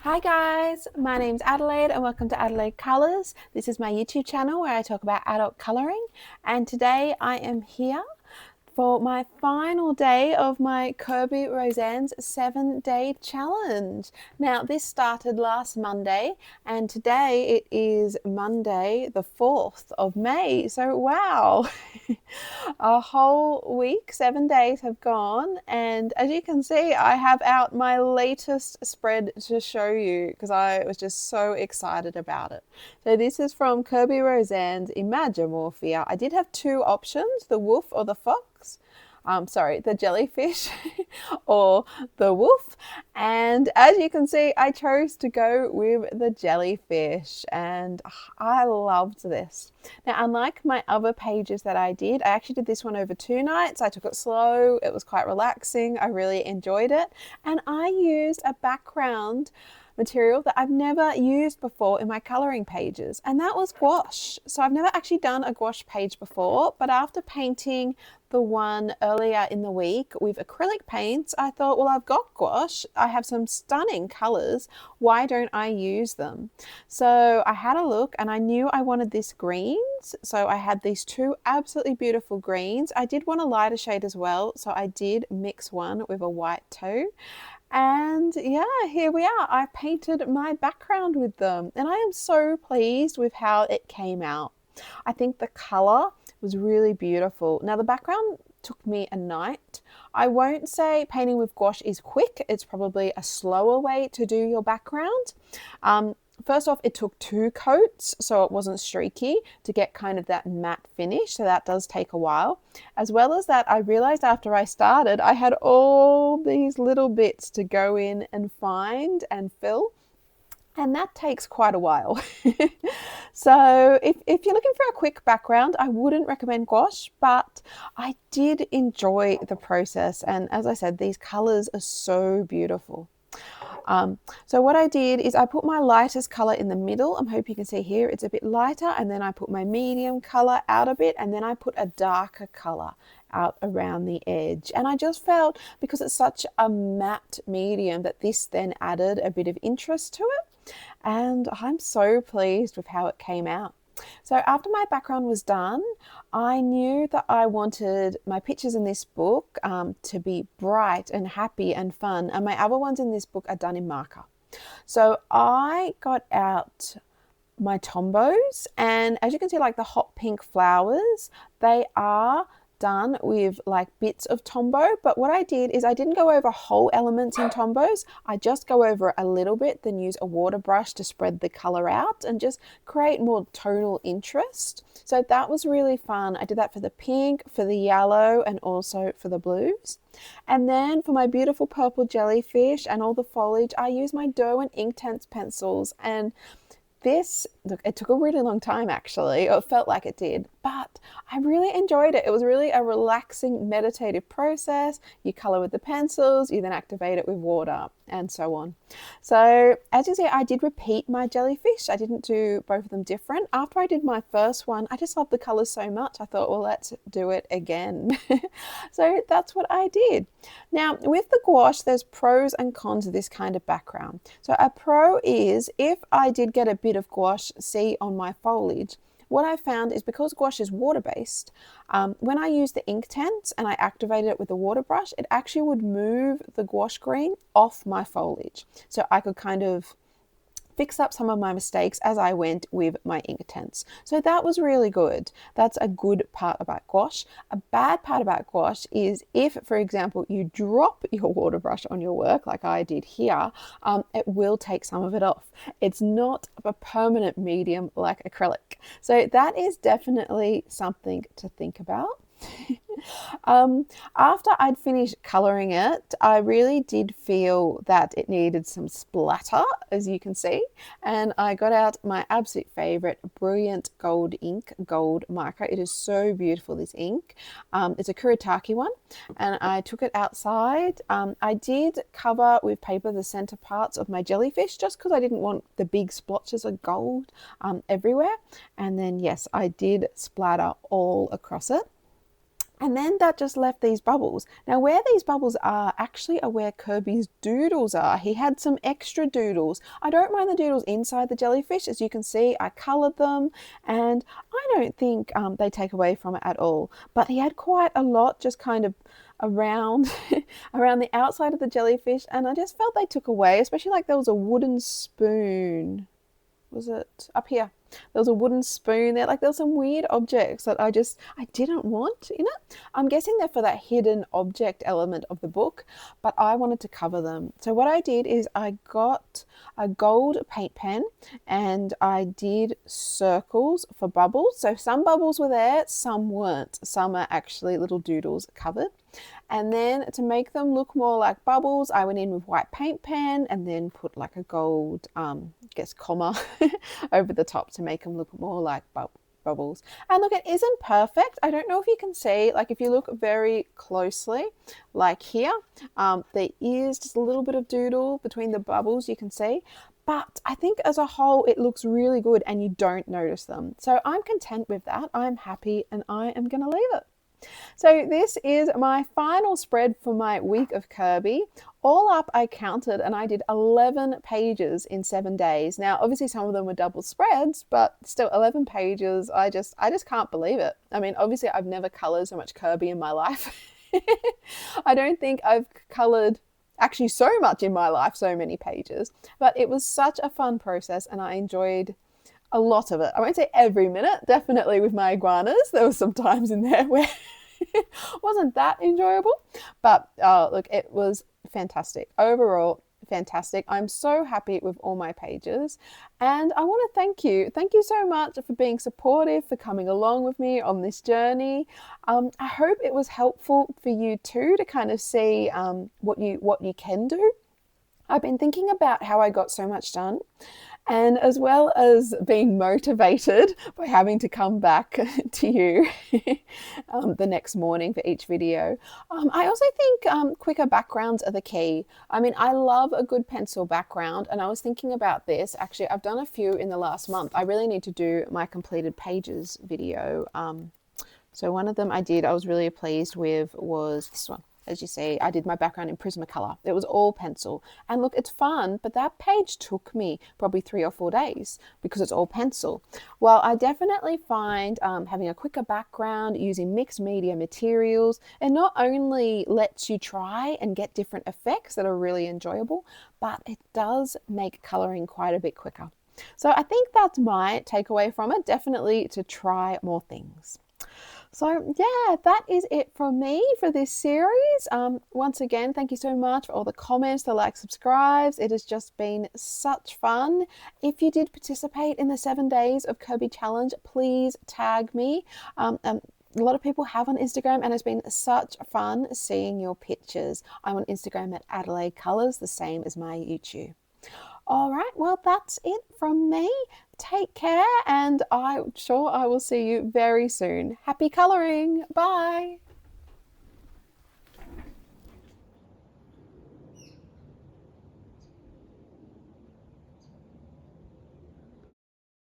Hi guys, my name's Adelaide and welcome to Adelaide Colours. This is my YouTube channel where I talk about adult colouring, and today I am here for my final day of my Kerby Rosanes 7-day challenge. Now this started last Monday and today it is Monday the 4th of May, so wow. A whole week, 7 days have gone, and as you can see I have out my latest spread to show you because I was just so excited about it. So this is from Kerby Rosanes Imagimorphia. I did have two options, the wolf or the fox. The jellyfish or the wolf, and as you can see I chose to go with the jellyfish and I loved this. Now unlike my other pages that I actually did this one over 2 nights. I took it slow, it was quite relaxing, I really enjoyed it, and I used a background material that I've never used before in my colouring pages, and that was gouache. So I've never actually done a gouache page before, but after painting the one earlier in the week with acrylic paints, I thought, well, I've got gouache, I have some stunning colours, why don't I use them? So I had a look and I knew I wanted this greens, so I had these two absolutely beautiful greens. I did want a lighter shade as well, so I did mix one with a white toe. And yeah, here we are. I painted my background with them and I am so pleased with how it came out. I think the colour was really beautiful. Now the background took me a night. I won't say painting with gouache is quick. It's probably a slower way to do your background. First off, it took 2 coats so it wasn't streaky to get kind of that matte finish, so that does take a while. As well as that, I realized after I started I had all these little bits to go in and find and fill, and that takes quite a while. So if you're looking for a quick background, I wouldn't recommend gouache, but I did enjoy the process, and as I said, these colors are so beautiful. So what I did is I put my lightest color in the middle. I hope you can see here it's a bit lighter, and then I put my medium color out a bit, and then I put a darker color out around the edge. And I just felt, because it's such a matte medium, that this then added a bit of interest to it, and I'm so pleased with how it came out. So after my background was done, I knew that I wanted my pictures in this book to be bright and happy and fun, and my other ones in this book are done in marker. So I got out my Tombos, and as you can see, like the hot pink flowers, they are done with like bits of Tombow, but what I did is I didn't go over whole elements in Tombos. I just go over a little bit, then use a water brush to spread the color out and just create more tonal interest. So that was really fun. I did that for the pink, for the yellow, and also for the blues. And then for my beautiful purple jellyfish and all the foliage, I used my Derwent Inktense pencils, and this, look, it took a really long time actually, or it felt like it did, but I really enjoyed it. It was really a relaxing, meditative process. You color with the pencils, you then activate it with water, and so on. So as you see, I did repeat my jellyfish. I didn't do both of them different. After I did my first one, I just loved the colors so much, I thought, well, let's do it again. So that's what I did. Now with the gouache, there's pros and cons of this kind of background. So a pro is, if I did get a bit of gouache see on my foliage, what I found is, because gouache is water-based, when I use the Inktense and I activated it with a water brush, it actually would move the gouache green off my foliage. So I could kind of fix up some of my mistakes as I went with my Inktense. So that was really good. That's a good part about gouache. A bad part about gouache is if, for example, you drop your water brush on your work like I did here, it will take some of it off. It's not a permanent medium like acrylic. So that is definitely something to think about. After I'd finished colouring it, I really did feel that it needed some splatter, as you can see, and I got out my absolute favourite Brilliant Gold Ink Gold marker. It is so beautiful, this ink. It's a Kuretake one, and I took it outside. I did cover with paper the centre parts of my jellyfish, just because I didn't want the big splotches of gold everywhere, and then yes, I did splatter all across it. And then that just left these bubbles. Now where these bubbles are where Kerby's doodles are. He had some extra doodles. I don't mind the doodles inside the jellyfish. As you can see, I coloured them and I don't think they take away from it at all. But he had quite a lot just kind of around around the outside of the jellyfish, and I just felt they took away, especially like there was a wooden spoon. Was it up here? There was a wooden spoon there. Like there were some weird objects that I didn't want in it. I'm guessing they're for that hidden object element of the book, but I wanted to cover them. So what I did is I got a gold paint pen and I did circles for bubbles. So some bubbles were there, some weren't. Some are actually little doodles covered. And then to make them look more like bubbles, I went in with white paint pen and then put like a gold, comma over the top to make them look more like bubbles. And look, it isn't perfect. I don't know if you can see, like if you look very closely, like here, there is just a little bit of doodle between the bubbles, you can see. But I think as a whole, it looks really good and you don't notice them. So I'm content with that. I'm happy and I am going to leave it. So this is my final spread for my week of Kerby. All up, I counted and I did 11 pages in 7 days. Now, obviously some of them were double spreads, but still 11 pages. I just can't believe it. I mean, obviously I've never colored so much Kerby in my life. I don't think I've colored actually so much in my life, so many pages, but it was such a fun process and I enjoyed a lot of it. I won't say every minute, definitely with my iguanas. There were some times in there where it wasn't that enjoyable, but look, it was fantastic. Overall, fantastic. I'm so happy with all my pages and I want to thank you. Thank you so much for being supportive, for coming along with me on this journey. I hope it was helpful for you too to kind of see what you can do. I've been thinking about how I got so much done. And as well as being motivated by having to come back to you the next morning for each video, I also think quicker backgrounds are the key. I mean, I love a good pencil background, and I was thinking about this. Actually, I've done a few in the last month. I really need to do my completed pages video. So one of them I was really pleased with was this one. As you see, I did my background in Prismacolor. It was all pencil. And look, it's fun, but that page took me probably 3 or 4 days because it's all pencil. Well, I definitely find having a quicker background, using mixed media materials, it not only lets you try and get different effects that are really enjoyable, but it does make coloring quite a bit quicker. So I think that's my takeaway from it, definitely to try more things. So yeah, that is it from me for this series. Once again, thank you so much for all the comments, the likes, subscribes. It has just been such fun. If you did participate in the 7 days of Kerby challenge, please tag me. A lot of people have on Instagram and it's been such fun seeing your pictures. I'm on Instagram at Adelaide Colours, the same as my YouTube. All right, well, that's it from me. Take care, and I'm sure I will see you very soon. Happy colouring. Bye.